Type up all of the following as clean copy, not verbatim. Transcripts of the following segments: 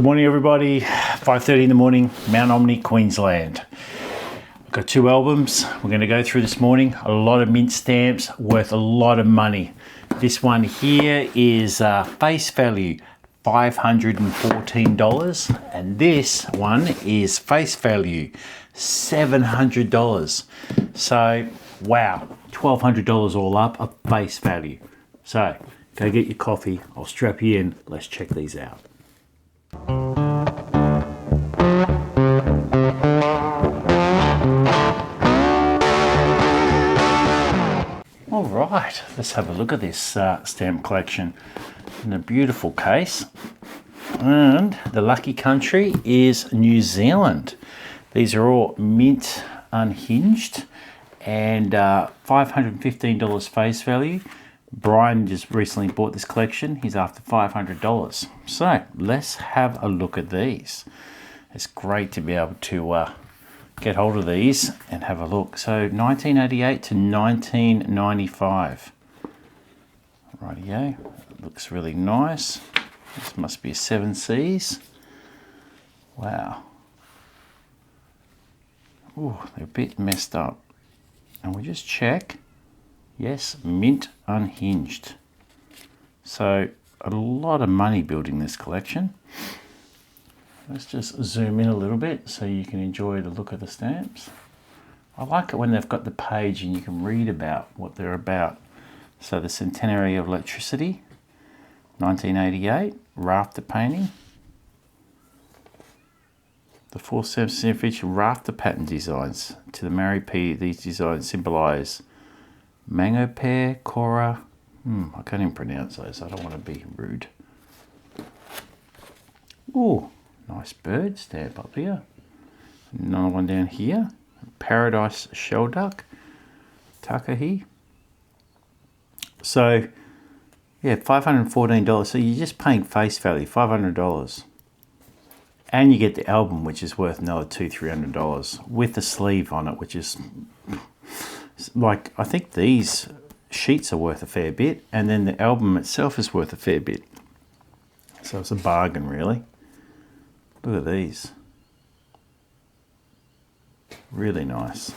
Good morning, everybody. 5:30 in the morning, Mount Omni, Queensland. I've got two albums we're going to go through this morning. A lot of mint stamps worth a lot of money. This one here is face value $514, and this one is face value $700. So, wow, $1,200 all up of face value. So, go get your coffee. I'll strap you in. Let's check these out. All right, let's have a look at this stamp collection in a beautiful case. And the lucky country is New Zealand. These are all mint unhinged and $515 face value. Brian just recently bought this collection. He's after $500. So let's have a look at these. It's great to be able to get hold of these and have a look. So 1988 to 1995. Rightio, looks really nice. This must be a 7Cs. Wow. Oh, they're a bit messed up. And we just check. Yes, mint unhinged. So a lot of money building this collection. Let's just zoom in a little bit so you can enjoy the look of the stamps. I like it when they've got the page and you can read about what they're about. So the centenary of electricity, 1988, rafter painting. The 4th feature rafter pattern designs. To the Mary P, these designs symbolise mango pear, cora. I can't even pronounce those. I don't want to be rude. Ooh, nice bird stamp up here. Another one down here. Paradise shell duck. Takahi. So, yeah, $514. So you're just paying face value, $500. And you get the album, which is worth another $200-300 with the sleeve on it, which is like, I think these sheets are worth a fair bit, and then the album itself is worth a fair bit. So it's a bargain, really. Look at these. Really nice.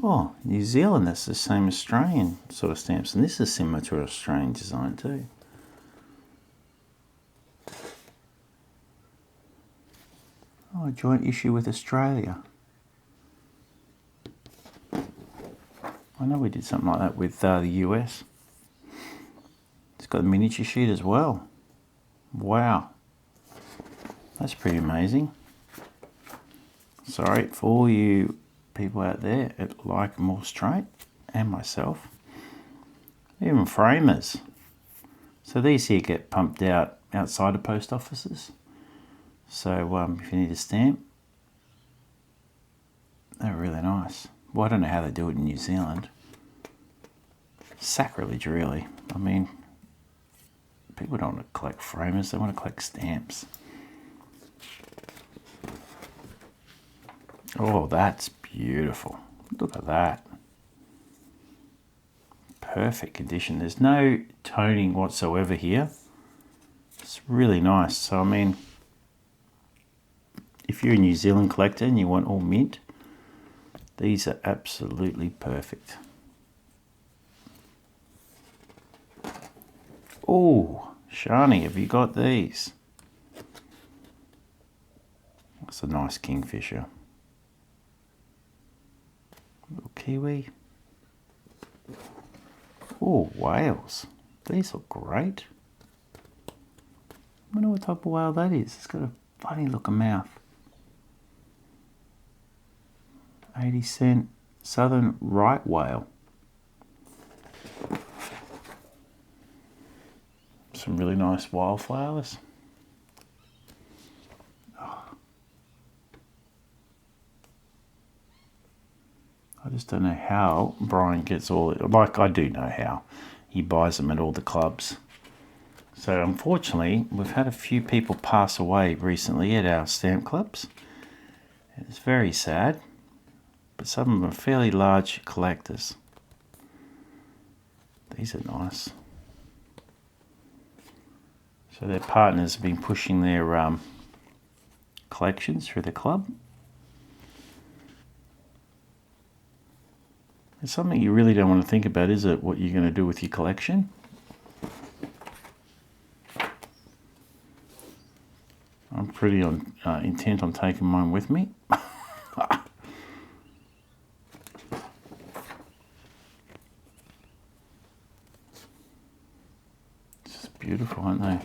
Oh, New Zealand, that's the same Australian sort of stamps, and this is similar to an Australian design too. Oh, a joint issue with Australia. I know we did something like that with the US. It's got a miniature sheet as well. Wow. That's pretty amazing. Sorry for all you people out there that like more straight, and myself. Even framers. So these here get pumped out outside of post offices. So if you need a stamp, they're really nice. Well, I don't know how they do it in New Zealand. Sacrilege, really. I mean, people don't want to collect framers, they want to collect stamps. Oh, that's beautiful. Look at that. Perfect condition. There's no toning whatsoever here. It's really nice. So, I mean, if you're a New Zealand collector and you want all mint, these are absolutely perfect. Oh, Shani, have you got these? That's a nice kingfisher. Little kiwi. Oh, whales. These look great. I wonder what type of whale that is. It's got a funny looking mouth. 80-cent southern right whale. Some really nice wildflowers. Oh. I just don't know how Brian gets all it. Like, I do know how. He buys them at all the clubs. So unfortunately, we've had a few people pass away recently at our stamp clubs. It's very sad. But some of them are fairly large collectors. These are nice. So their partners have been pushing their collections through the club. It's something you really don't want to think about, is it? What you're going to do with your collection. I'm pretty intent on taking mine with me. Just beautiful, aren't they?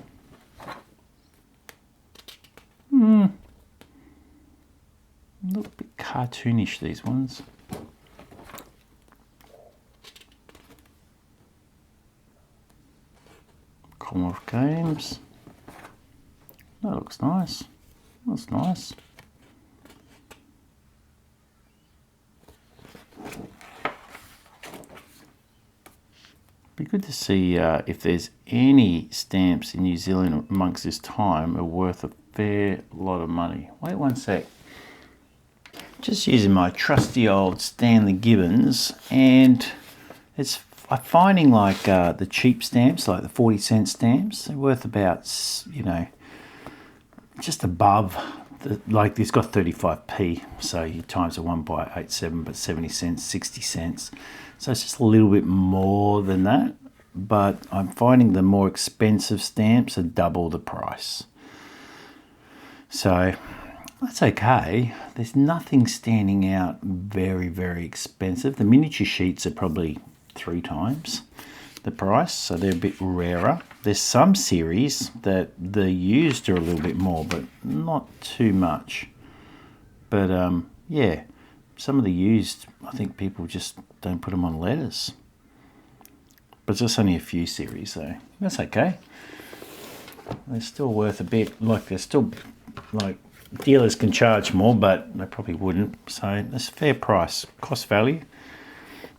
A little bit cartoonish, these ones. Commonwealth Games. That looks nice. That's nice. Be good to see if there's any stamps in New Zealand amongst this time are worth a fair lot of money. Wait one sec. Just using my trusty old Stanley Gibbons, and I'm finding like the cheap stamps, like the 40-cent stamps, they're worth about, you know, just above, like this got 35p, so you times it 1 by 87, but 70 cents, 60 cents. So it's just a little bit more than that, but I'm finding the more expensive stamps are double the price. So that's okay. There's nothing standing out very, very expensive. The miniature sheets are probably 3 times the price, so they're a bit rarer. There's some series that the used are a little bit more, but not too much. But yeah, some of the used, I think people just don't put them on letters. But it's just only a few series though. That's okay. They're still worth a bit. Like they're still, like, dealers can charge more, but they probably wouldn't. So that's a fair price, cost value.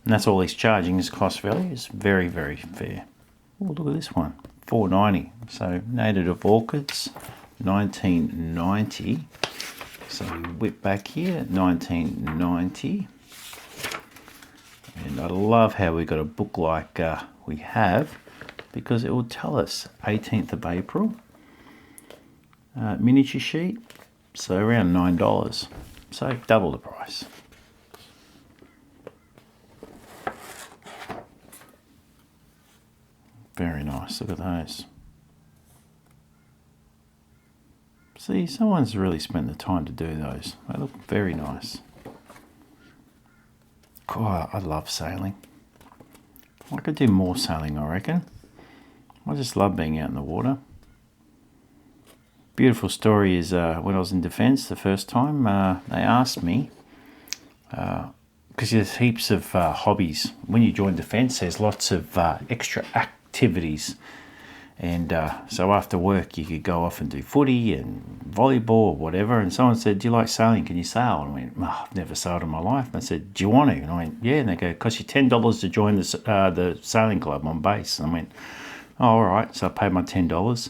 And that's all he's charging is cost value. It's very, very fair. Oh, look at this one, $4.90. So Native Orchids, 1990. So we whip back here, 1990. And I love how we got a book like we have, because it will tell us 18th of April. Miniature sheet, so around $9. So double the price. Very nice, look at those. See, someone's really spent the time to do those. They look very nice. God, I love sailing. I could do more sailing, I reckon. I just love being out in the water. Beautiful story is when I was in defence the first time, they asked me, because there's heaps of hobbies. When you join defence, there's lots of extra activities. And so after work, you could go off and do footy and volleyball or whatever. And someone said, do you like sailing? Can you sail? And I went, oh, I've never sailed in my life. And I said, do you want to? And I went, yeah. And they go, it costs you $10 to join the sailing club on base. And I went, oh, all right. So I paid my $10.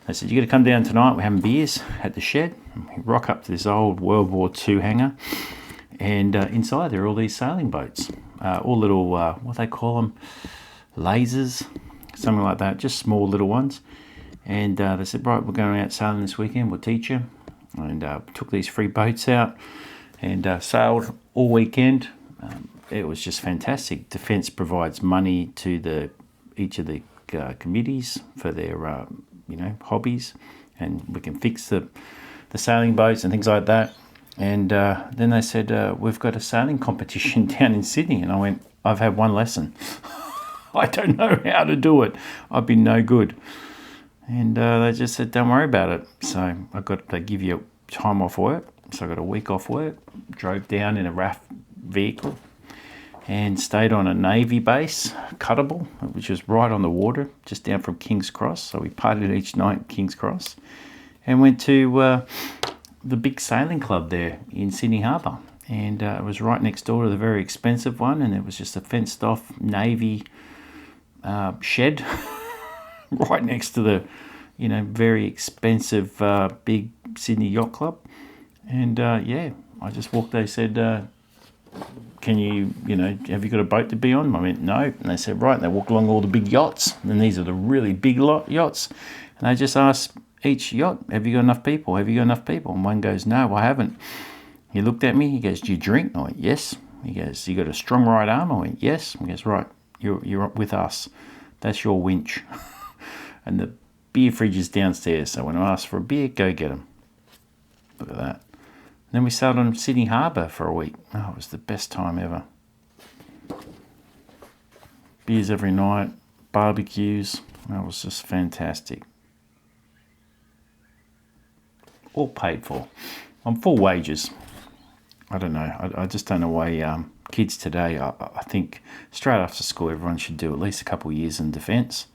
They said, you got to come down tonight. We're having beers at the shed. And we rock up to this old World War II hangar. And inside there are all these sailing boats. All little, what they call them, lasers. Something like that, just small little ones. And they said, right, we're going out sailing this weekend, we'll teach you. And took these 3 boats out and sailed all weekend. It was just fantastic. Defence provides money to each of the committees for their hobbies, and we can fix the sailing boats and things like that. And then they said, we've got a sailing competition down in Sydney. And I went, I've had 1 lesson. I don't know how to do it. I've been no good. And they just said, don't worry about it. So they give you time off work. So I got a week off work, drove down in a RAF vehicle and stayed on a Navy base, Cuttable, which was right on the water, just down from King's Cross. So we partied each night at King's Cross and went to the big sailing club there in Sydney Harbour. And it was right next door to the very expensive one. And it was just a fenced off Navy shed right next to the very expensive big Sydney Yacht Club. And yeah, I just walked there, said, can you have you got a boat to be on? I went, no. And they said, right. And they walked along all the big yachts, and these are the really big yachts. And they just ask each yacht, have you got enough people? Have you got enough people? And one goes, no, I haven't. He looked at me, he goes, do you drink? I went, yes. He goes, you got a strong right arm? I went, yes. He goes, right, you're up with us. That's your winch. And the beer fridge is downstairs, so when I ask for a beer, go get them. Look at that. And then we sailed on Sydney Harbour for a week. Oh, it was the best time ever. Beers every night, barbecues. That was just fantastic. All paid for. On full wages. I don't know. I just don't know why kids today, I think straight after school, everyone should do at least a couple of years in defence.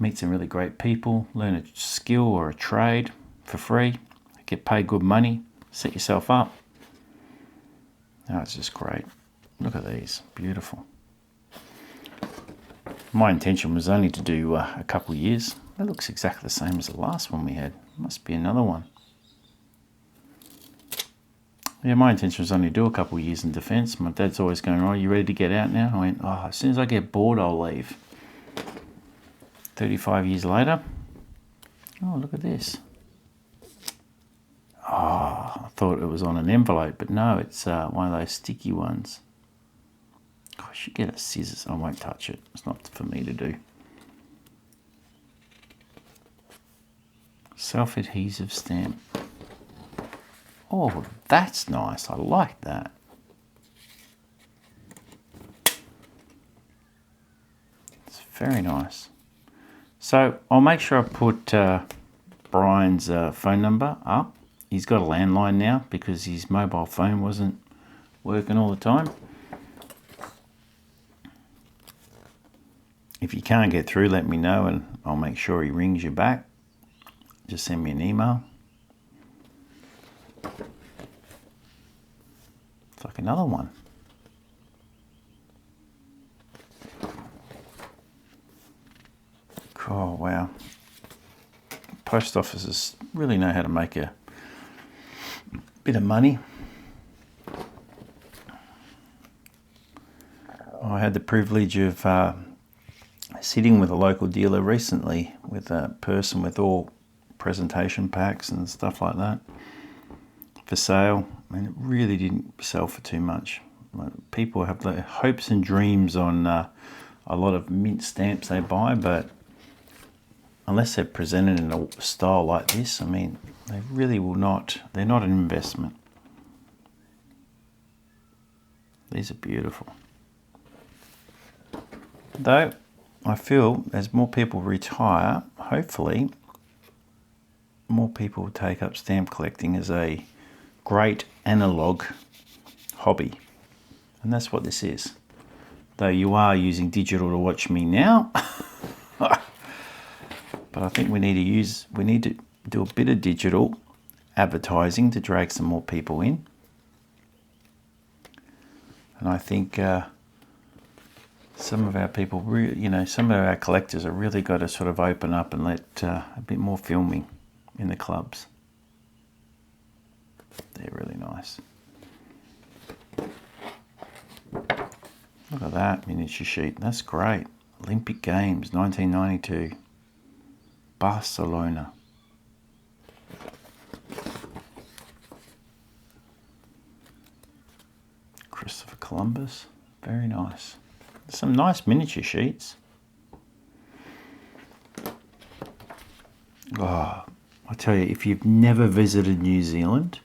Meet some really great people, learn a skill or a trade for free, get paid good money, set yourself up. Oh, it's just great. Look at these, beautiful. My intention was only to do a couple of years. That looks exactly the same as the last one we had. Must be another one. Yeah, my intention was only to do a couple of years in defence. My dad's always going, oh, you ready to get out now? I went, oh, as soon as I get bored, I'll leave. 35 years later. Oh, look at this. Oh, I thought it was on an envelope, but no, it's one of those sticky ones. Oh, I should get a scissors. I won't touch it. It's not for me to do. Self-adhesive stamp. Oh, that's nice. I like that. It's very nice. So I'll make sure I put Brian's phone number up. He's got a landline now because his mobile phone wasn't working all the time. If you can't get through, let me know and I'll make sure he rings you back. Just send me an email. It's like another one. Oh, wow. Post offices really know how to make a bit of money. I had the privilege of sitting with a local dealer recently with a person with all presentation packs and stuff like that for sale, and it really didn't sell for too much. People have their hopes and dreams on a lot of mint stamps they buy, but unless they're presented in a style like this, I mean, they really will not, they're not an investment. These are beautiful. Though, I feel as more people retire, hopefully, more people will take up stamp collecting as a great analogue hobby. And that's what this is. Though you are using digital to watch me now, but I think we need to do a bit of digital advertising to drag some more people in. And I think some of our people, some of our collectors have really got to sort of open up and let a bit more filming in the clubs. They're really nice. Look at that miniature sheet. That's great. Olympic Games, 1992. Barcelona. Christopher Columbus. Very nice. Some nice miniature sheets. Oh, I tell you, if you've never visited New Zealand,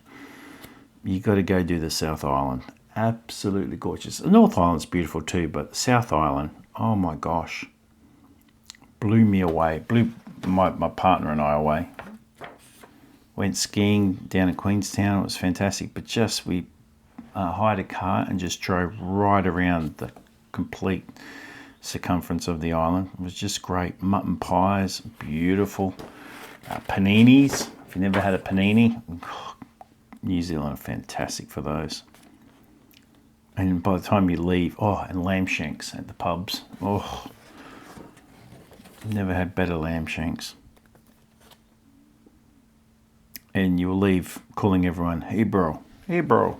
you got to go do the South Island. Absolutely gorgeous. The North Island's beautiful too, but South Island, oh my gosh, blew me away. Blew my partner and I away. Went skiing down in Queenstown. It was fantastic, but just we hired a car and just drove right around the complete circumference of the island. It was just great. Mutton pies, beautiful. Paninis. If you never had a panini, New Zealand are fantastic for those. And by the time you leave, and lamb shanks at the pubs. Oh, never had better lamb shanks. And you'll leave calling everyone, hey bro, hey bro.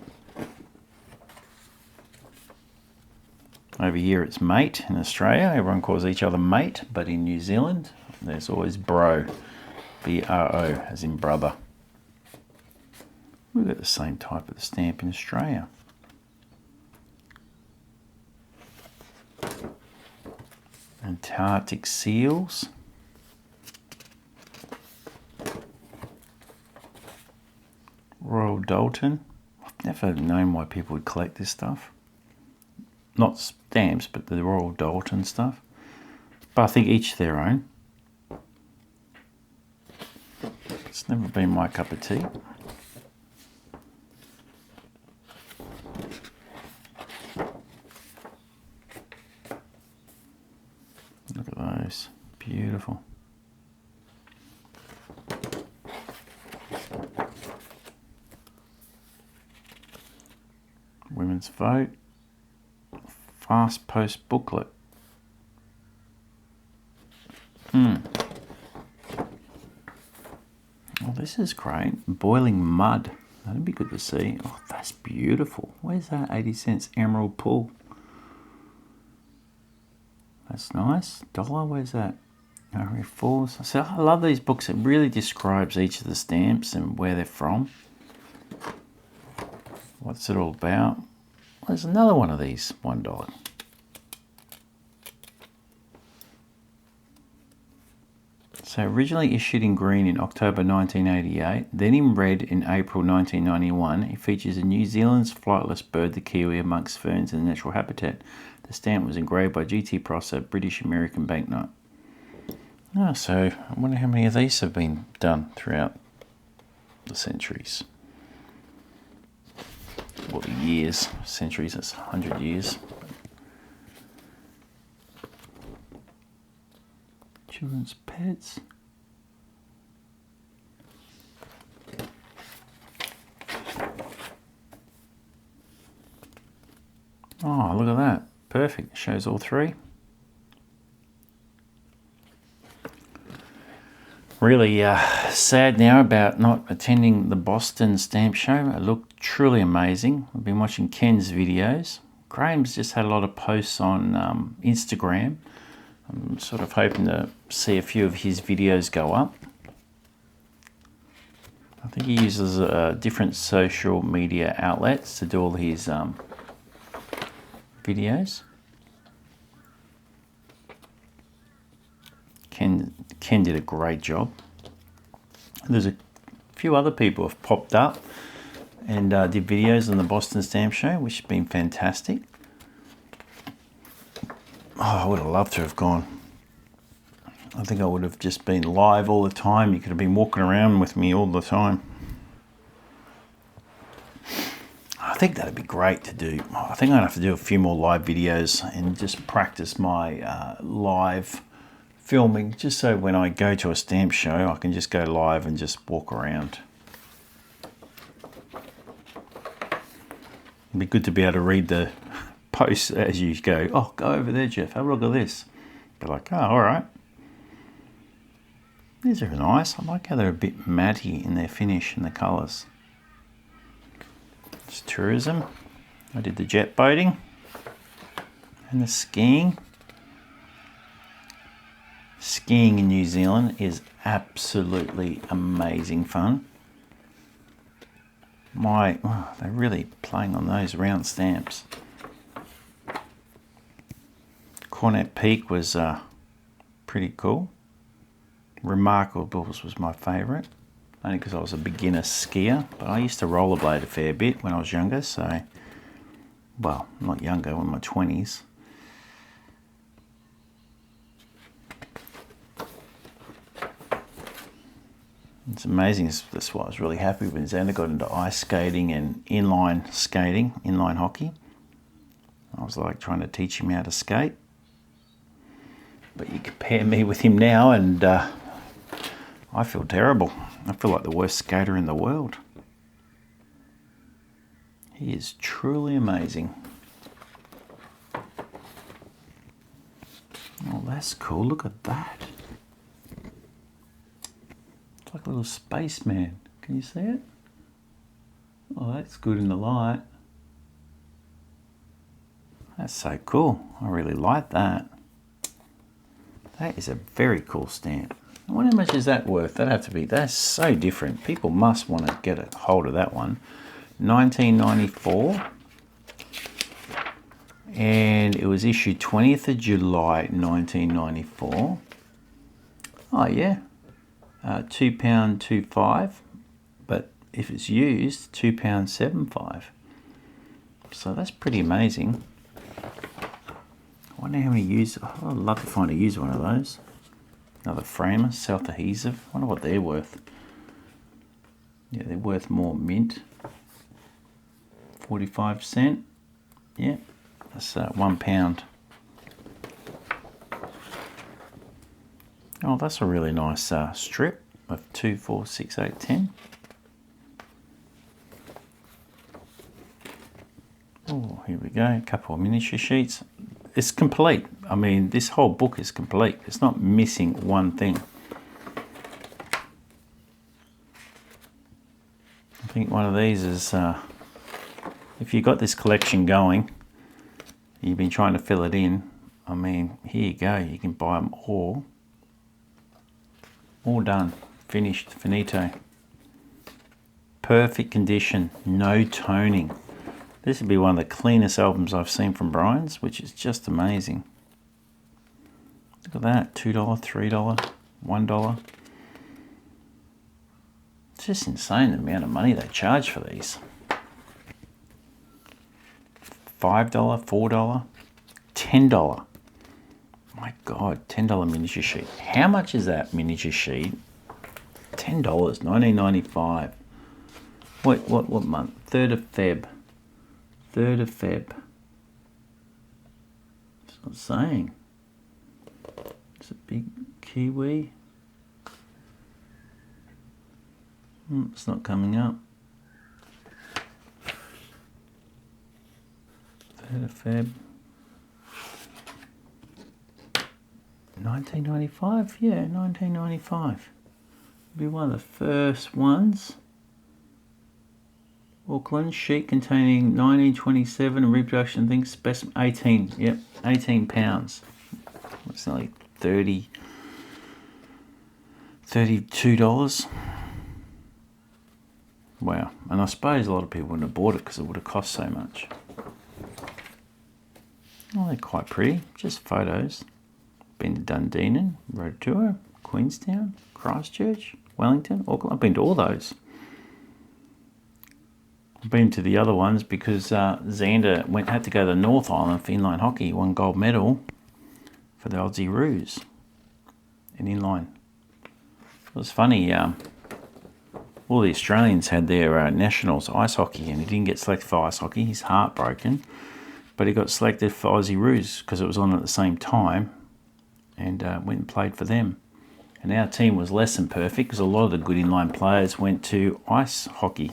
Over here it's mate in Australia. Everyone calls each other mate, but in New Zealand, There's always bro, B-R-O, as in brother. We've got the same type of stamp in Australia. Antarctic seals. Royal Dalton. I've never known why people would collect this stuff. Not stamps, but the Royal Dalton stuff. But I think each their own. It's never been my cup of tea. Look at those. Beautiful. Women's Vote. Fast Post booklet. Oh, this is great. Boiling mud. That'd be good to see. Oh, that's beautiful. Where's that 80 cents Emerald Pool? That's nice. $1. Where's that? RF4s. So I love these books. It really describes each of the stamps and where they're from. What's it all about? There's another one of these, $1. So originally issued in green in October 1988, then in red in April 1991, it features a New Zealand's flightless bird, the kiwi, amongst ferns in the natural habitat. The stamp was engraved by G.T. Prosser, British-American banknote. Oh, so I wonder how many of these have been done throughout the centuries. Well, the years, centuries, that's 100 years. Children's pets. Oh, look at that. Perfect. Shows all three. Really sad now about not attending the Boston stamp show. It looked truly amazing. I've been watching Ken's videos. Graham's just had a lot of posts on Instagram. I'm sort of hoping to see a few of his videos go up. I think he uses different social media outlets to do all his videos. Ken did a great job. There's a few other people have popped up and did videos on the Boston Stamp Show, which has been fantastic. Oh, I would have loved to have gone. I think I would have just been live all the time. You could have been walking around with me all the time. I think that'd be great to do. I think I'd have to do a few more live videos and just practice my live filming, just so when I go to a stamp show, I can just go live and just walk around. It'd be good to be able to read the posts as you go. Oh, go over there, Jeff. Have a look at this. Be like, oh, all right. These are nice. I like how they're a bit matty in their finish and the colours. It's tourism. I did the jet boating and the skiing. Skiing in New Zealand is absolutely amazing fun. They're really playing on those round stamps. Cornet Peak was pretty cool. Remarkables was my favourite, only because I was a beginner skier, but I used to rollerblade a fair bit when I was younger, so, well, not younger, in my 20s. It's amazing. That's what I was really happy when Xander got into ice skating and inline skating, inline hockey. I was like trying to teach him how to skate. But you compare me with him now and I feel terrible. I feel like the worst skater in the world. He is truly amazing. Oh, that's cool. Look at that. It's like a little spaceman. Can you see it? Oh, that's good in the light. That's so cool. I really like that. That is a very cool stamp. I wonder how much is that worth? That'd have to be, that's so different. People must want to get a hold of that one. 1994. And it was issued 20th of July 1994. Oh yeah, £2.25, but if it's used, £2.75. So that's pretty amazing. I wonder how many used. Oh, I'd love to find a used one of those. Another framer, self adhesive. I wonder what they're worth. Yeah, they're worth more. Mint, 45¢. Yeah, that's £1. Oh, that's a really nice strip of 2, 4, 6, 8, 10. Oh, here we go. A couple of miniature sheets. It's complete. I mean, this whole book is complete. It's not missing one thing. I think one of these is, if you got this collection going, you've been trying to fill it in, I mean, here you go. You can buy them all done, finished, finito. Perfect condition, no toning. This would be one of the cleanest albums I've seen from Brian's, which is just amazing. Look at that, $2, $3, $1. It's just insane the amount of money they charge for these. $5, $4, $10. My God, $10 miniature sheet. How much is that miniature sheet? $10, 1995. Wait, what month? 3rd of Feb. 3rd of Feb. It's not saying. It's a big kiwi. It's not coming up. 3rd of Feb. 1995? Yeah, 1995. Be one of the first ones. Auckland, sheet containing 1927 reproduction things, specimen 18. Yep, £18. It's nearly $32. Wow, and I suppose a lot of people wouldn't have bought it because it would have cost so much. Oh, they're quite pretty, just photos. Been to Dunedin, Rotorua, Queenstown, Christchurch, Wellington, Auckland. I've been to all those. I've been to the other ones because Xander had to go to the North Island for inline hockey. He won gold medal for the Aussie Roos in inline. It was funny. All the Australians had their nationals ice hockey, and he didn't get selected for ice hockey. He's heartbroken, but he got selected for Aussie Roos because it was on at the same time. And went and played for them. And our team was less than perfect because a lot of the good inline players went to ice hockey.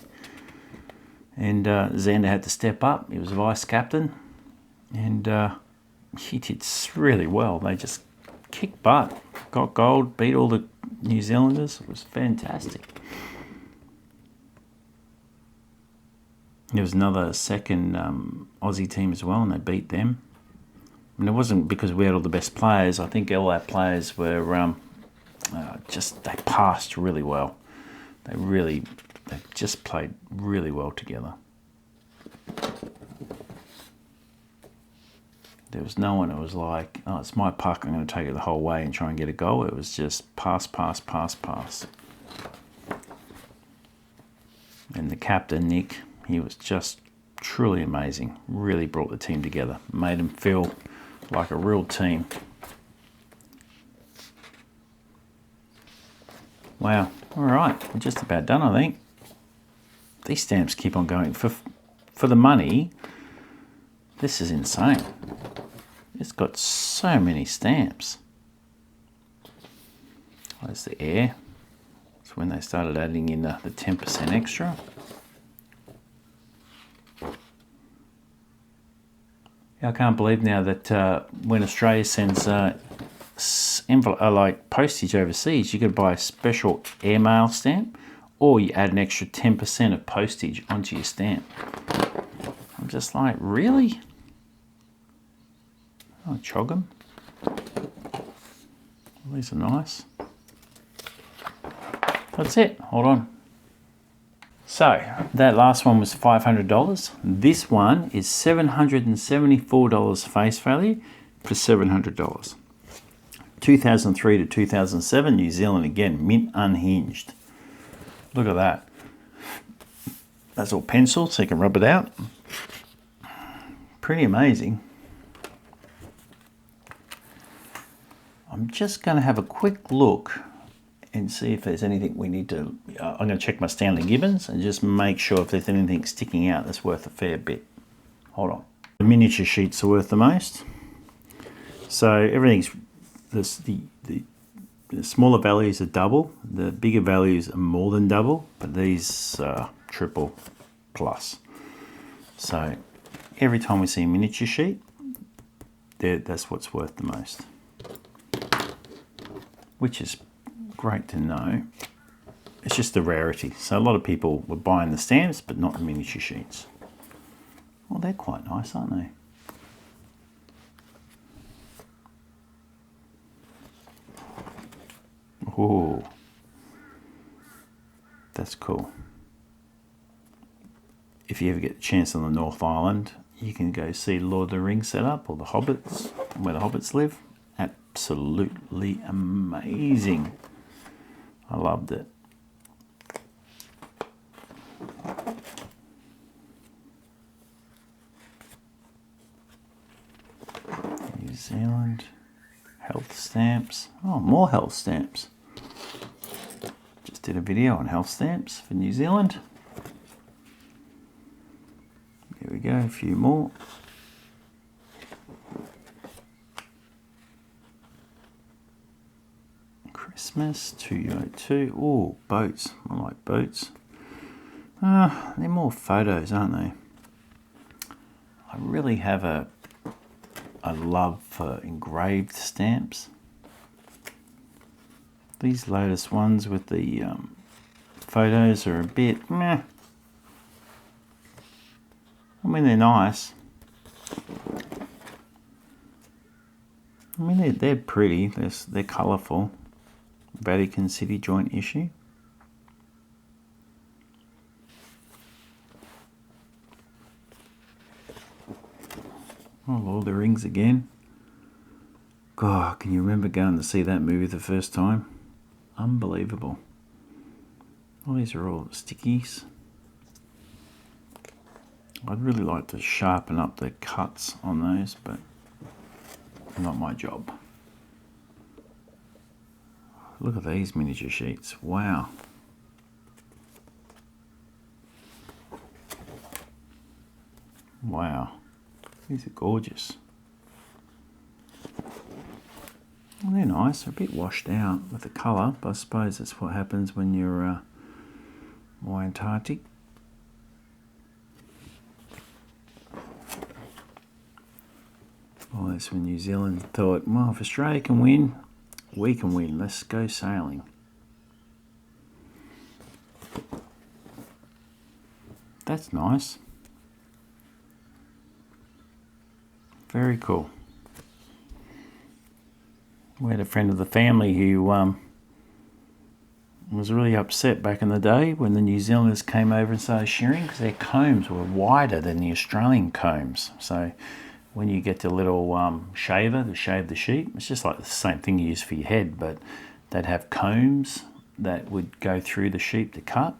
And Xander had to step up. He was vice captain. And he did really well. They just kicked butt. Got gold, beat all the New Zealanders. It was fantastic. There was another second Aussie team as well, and they beat them. And it wasn't because we had all the best players. I think all our players were they passed really well. They just played really well together. There was no one who was like, oh, it's my puck, I'm going to take it the whole way and try and get a goal. It was just pass, pass, pass, pass. And the captain, Nick, he was just truly amazing. Really brought the team together. Made them feel like a real team. Wow. All right. We're just about done, I think. These stamps keep on going. For the money, this is insane. It's got so many stamps. There's the air. It's when they started adding in the 10% extra. I can't believe now that when Australia sends like postage overseas, you could buy a special airmail stamp, or you add an extra 10% of postage onto your stamp. I'm just like, really? Oh, chog 'em. These are nice. That's it. Hold on. So that last one was $500. This one is $774 face value for $700. 2003 to 2007, New Zealand again, mint unhinged. Look at that. That's all pencil, so you can rub it out. Pretty amazing. I'm just going to have a quick look and see if there's anything we need to... I'm going to check my Stanley Gibbons and just make sure if there's anything sticking out that's worth a fair bit. Hold on. The miniature sheets are worth the most. So everything's... The smaller values are double. The bigger values are more than double. But these are triple plus. So every time we see a miniature sheet, that's what's worth the most. Which is great to know. It's just a rarity. So a lot of people were buying the stamps, but not the miniature sheets. Well, they're quite nice, aren't they? Oh, that's cool. If you ever get the chance on the North Island, you can go see Lord of the Rings set up, or the Hobbits, where the Hobbits live. Absolutely amazing. I loved it. New Zealand health stamps. Oh, more health stamps. Just did a video on health stamps for New Zealand. Here we go, a few more. Christmas 202. Oh, boats. I like boats. They're more photos, aren't they? I really have a love for engraved stamps. These latest ones with the photos are a bit meh. I mean, they're nice. I mean, they're pretty. They're colourful. Vatican City joint issue. Oh, Lord of the Rings again. God, can you remember going to see that movie the first time? Unbelievable. Oh, these are all stickies. I'd really like to sharpen up the cuts on those, but not my job. Look at these miniature sheets. Wow. Wow. These are gorgeous. Well, they're nice. They're a bit washed out with the colour, but I suppose that's what happens when you're more Antarctic. Well, that's when New Zealand thought, well, if Australia can win, we can win. Let's go sailing. That's nice. Very cool. We had a friend of the family who was really upset back in the day when the New Zealanders came over and started shearing, because their combs were wider than the Australian combs. So when you get the little shaver to shave the sheep, it's just like the same thing you use for your head, but they'd have combs that would go through the sheep to cut,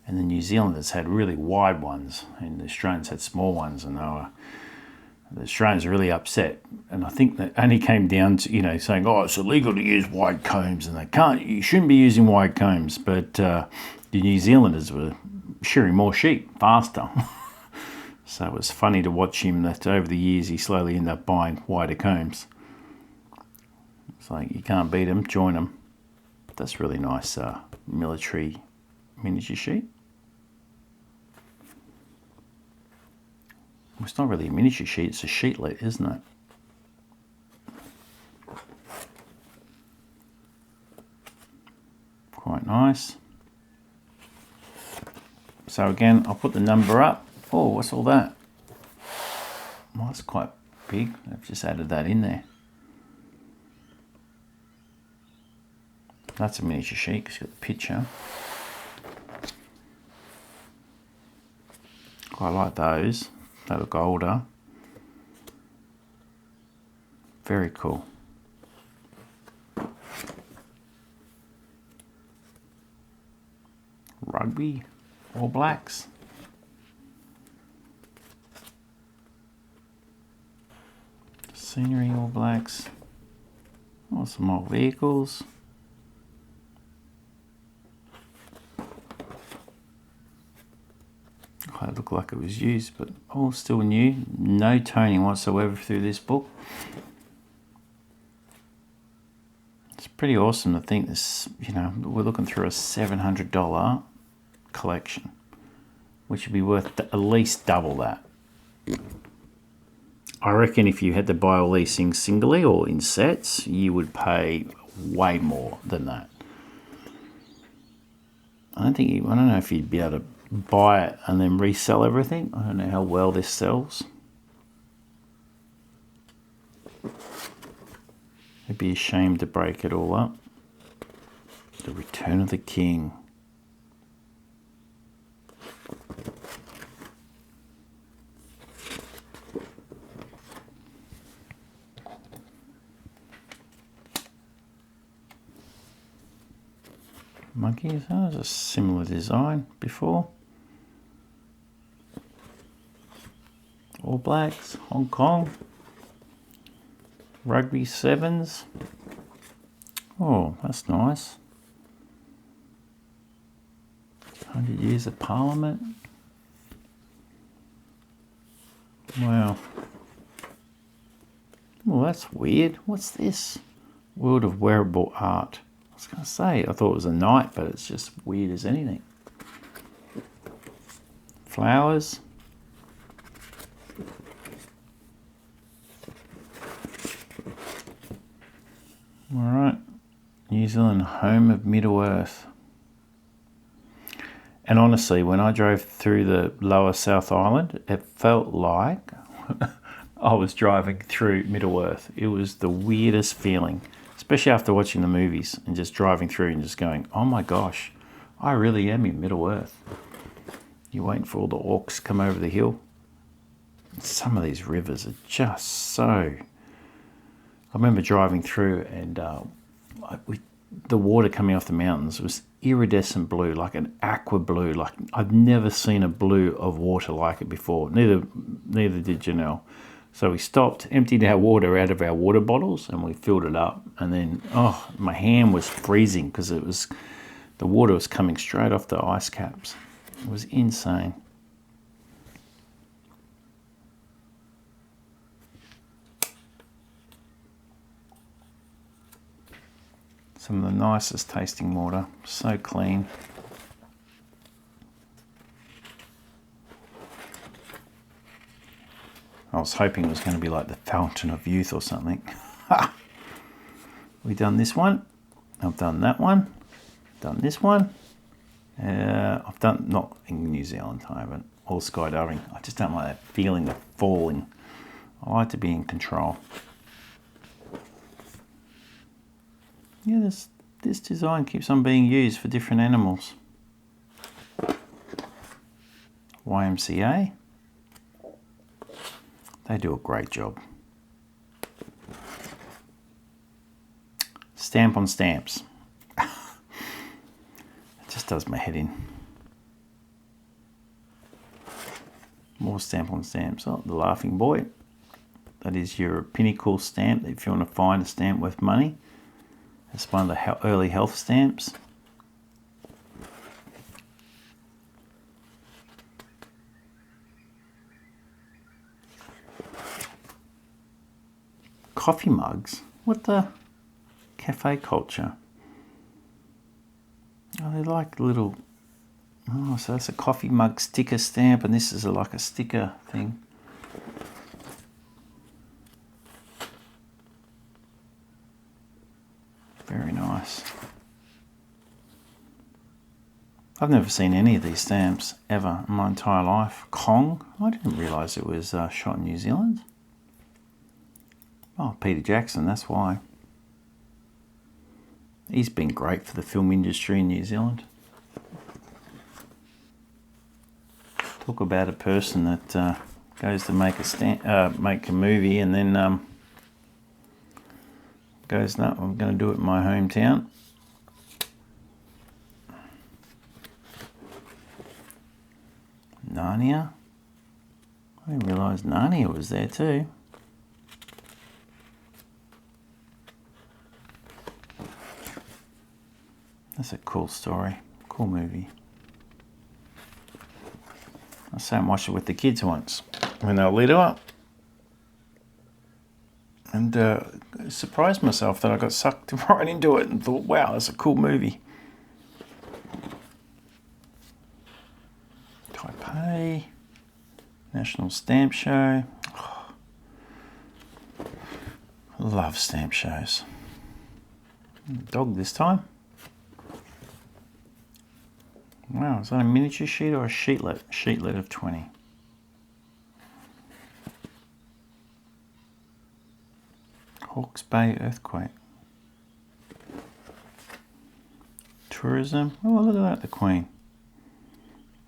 and the New Zealanders had really wide ones and the Australians had small ones, and the Australians are really upset. And I think that only came down to, saying, oh, it's illegal to use wide combs and you shouldn't be using wide combs. But the New Zealanders were shearing more sheep faster. So it was funny to watch him that over the years he slowly ended up buying wider combs. It's like, you can't beat them, join them. That's really nice military miniature sheet. Well, it's not really a miniature sheet, it's a sheetlet, isn't it? Quite nice. So again, I'll put the number up. Oh, what's all that? Well, that's quite big. I've just added that in there. That's a miniature sheet because you've got the picture. I like those. They look older. Very cool. Rugby, All Blacks. Scenery, All Blacks. Oh, some old vehicles. Oh, it looked like it was used, but all still new. No toning whatsoever through this book. It's pretty awesome to think this, you know, we're looking through a $700 collection, which would be worth at least double that. I reckon if you had to buy all these things singly or in sets, you would pay way more than that. I don't know if you'd be able to buy it and then resell everything. I don't know how well this sells. It'd be a shame to break it all up. The Return of the King. Monkeys, oh, there's a similar design before. All Blacks, Hong Kong. Rugby sevens. Oh, that's nice. 100 Years of Parliament. Wow. Well, that's weird. What's this? World of Wearable Art. I was going to say, I thought it was a knight, but it's just weird as anything. Flowers. All right. New Zealand, home of Middle-earth. And honestly, when I drove through the lower South Island, it felt like I was driving through Middle-earth. It was the weirdest feeling, especially after watching the movies and just driving through and just going, oh my gosh, I really am in Middle-earth. You're waiting for all the orcs to come over the hill. Some of these rivers are just so... I remember driving through and the water coming off the mountains was iridescent blue, like an aqua blue. Like I've never seen a blue of water like it before. Neither did Janelle. So we stopped, emptied our water out of our water bottles, and we filled it up. And then, oh, my hand was freezing because the water was coming straight off the ice caps. It was insane. Some of the nicest tasting water, so clean. I was hoping it was going to be like the Fountain of Youth or something. We've done this one. I've done that one. Done this one. I've done, not in New Zealand, I haven't. Or skydiving. I just don't like that feeling of falling. I like to be in control. Yeah, this design keeps on being used for different animals. YMCA. They do a great job. Stamp on stamps. It just does my head in. More stamp on stamps. Oh, the Laughing Boy. That is your pinnacle stamp if you want to find a stamp worth money. It's one of the early health stamps. Coffee mugs? What the? Cafe culture. Oh, they're like little... Oh, so that's a coffee mug sticker stamp, and this is like a sticker thing. Very nice. I've never seen any of these stamps ever in my entire life. Kong? I didn't realise it was shot in New Zealand. Oh, Peter Jackson, that's why. He's been great for the film industry in New Zealand. Talk about a person that goes to make a movie and then goes, no, I'm going to do it in my hometown. Narnia. I didn't realise Narnia was there too. That's a cool story, cool movie. I sat and watched it with the kids once when they were little, and surprised myself that I got sucked right into it and thought, wow, that's a cool movie. Taipei, National Stamp Show. Oh, love stamp shows. Dog this time. Wow, is that a miniature sheet or a sheetlet? Sheetlet of 20. Hawke's Bay earthquake. Tourism. Oh, look at that, the Queen.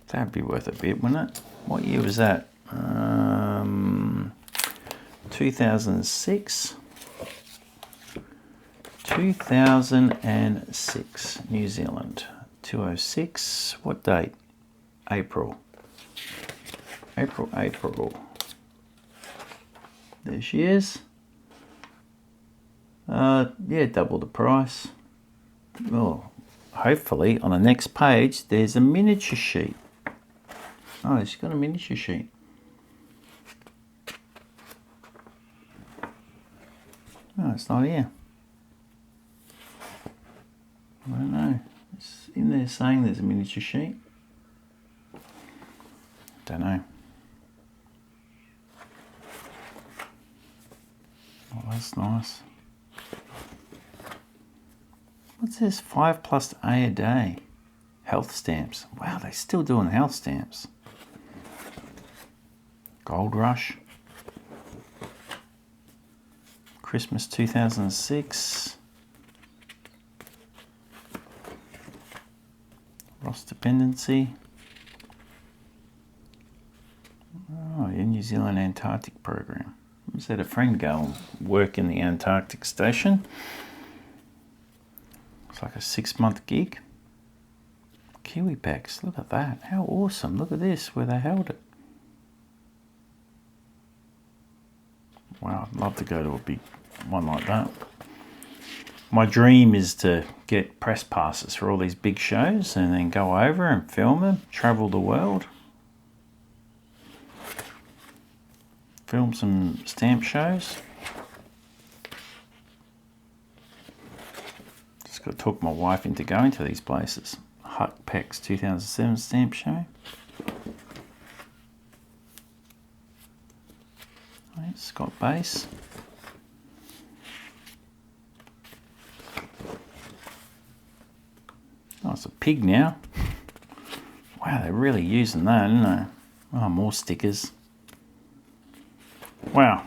That'd be worth a bit, wouldn't it? What year was that? 2006. 2006, New Zealand. 206. What date? April. April. There she is. Yeah, double the price. Well, hopefully on the next page there's a miniature sheet. Oh, she's got a miniature sheet. Oh, it's not here. I don't know. It's in there saying there's a miniature sheet. Don't know. Oh, that's nice. What's this? 5 plus A day. Health stamps. Wow, they're still doing health stamps. Gold Rush. Christmas 2006. Ross Dependency. Oh, yeah, New Zealand Antarctic Program. I just had a friend go and work in the Antarctic Station. It's like a 6-month gig. Kiwi packs, look at that. How awesome. Look at this, where they held it. Wow, I'd love to go to a big one like that. My dream is to get press passes for all these big shows and then go over and film them, travel the world. Film some stamp shows. Just got to talk my wife into going to these places. Huck Peck's 2007 stamp show. Scott Base. Oh, it's a pig now. Wow, they're really using that, aren't they? Oh, more stickers. Wow.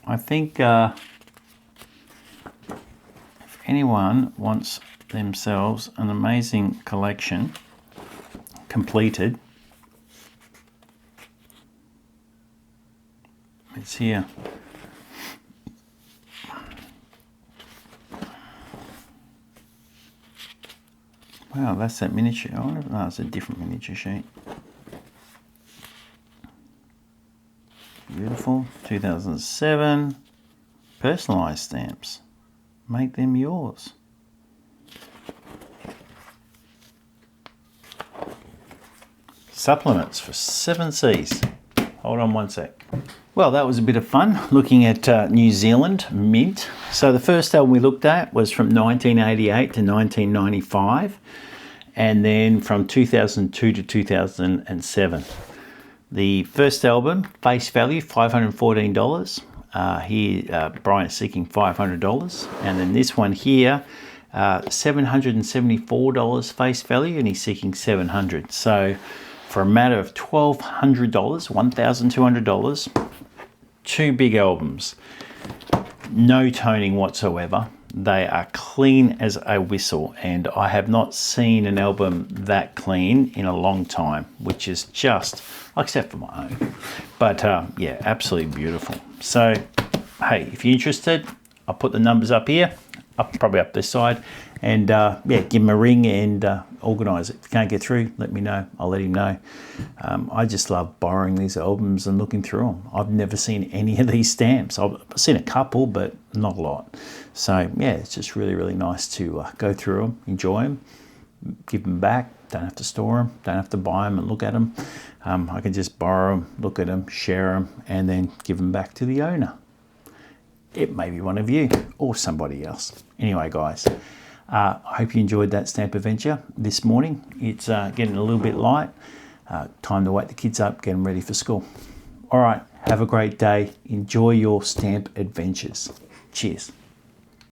I think if anyone wants themselves an amazing collection completed, it's here. Wow, that's that miniature. I wonder if it's a different miniature sheet. Beautiful. 2007. Personalised stamps. Make them yours. Supplements for 7Cs. Hold on one sec. Well, that was a bit of fun looking at New Zealand mint. So the first album we looked at was from 1988 to 1995, and then from 2002 to 2007. The first album, face value $514. Here, Brian's seeking $500, and then this one here, $774 face value, and he's seeking $700. So for a matter of $1,200, $1,200, two big albums, no toning whatsoever, They are clean as a whistle, and I have not seen an album that clean in a long time, which is just, except for my own. But yeah, absolutely beautiful. So, hey, if you're interested, I'll put the numbers up here, probably up this side, and yeah, give him a ring and organise it. If you can't get through, let me know. I'll let him know. I just love borrowing these albums and looking through them. I've never seen any of these stamps. I've seen a couple, but not a lot. So yeah, it's just really, really nice to go through them, enjoy them, give them back. Don't have to store them, don't have to buy them and look at them. I can just borrow them, look at them, share them, and then give them back to the owner. It may be one of you or somebody else. Anyway, guys, I hope you enjoyed that stamp adventure this morning. It's getting a little bit light. Time to wake the kids up, get them ready for school. All right, have a great day. Enjoy your stamp adventures. Cheers.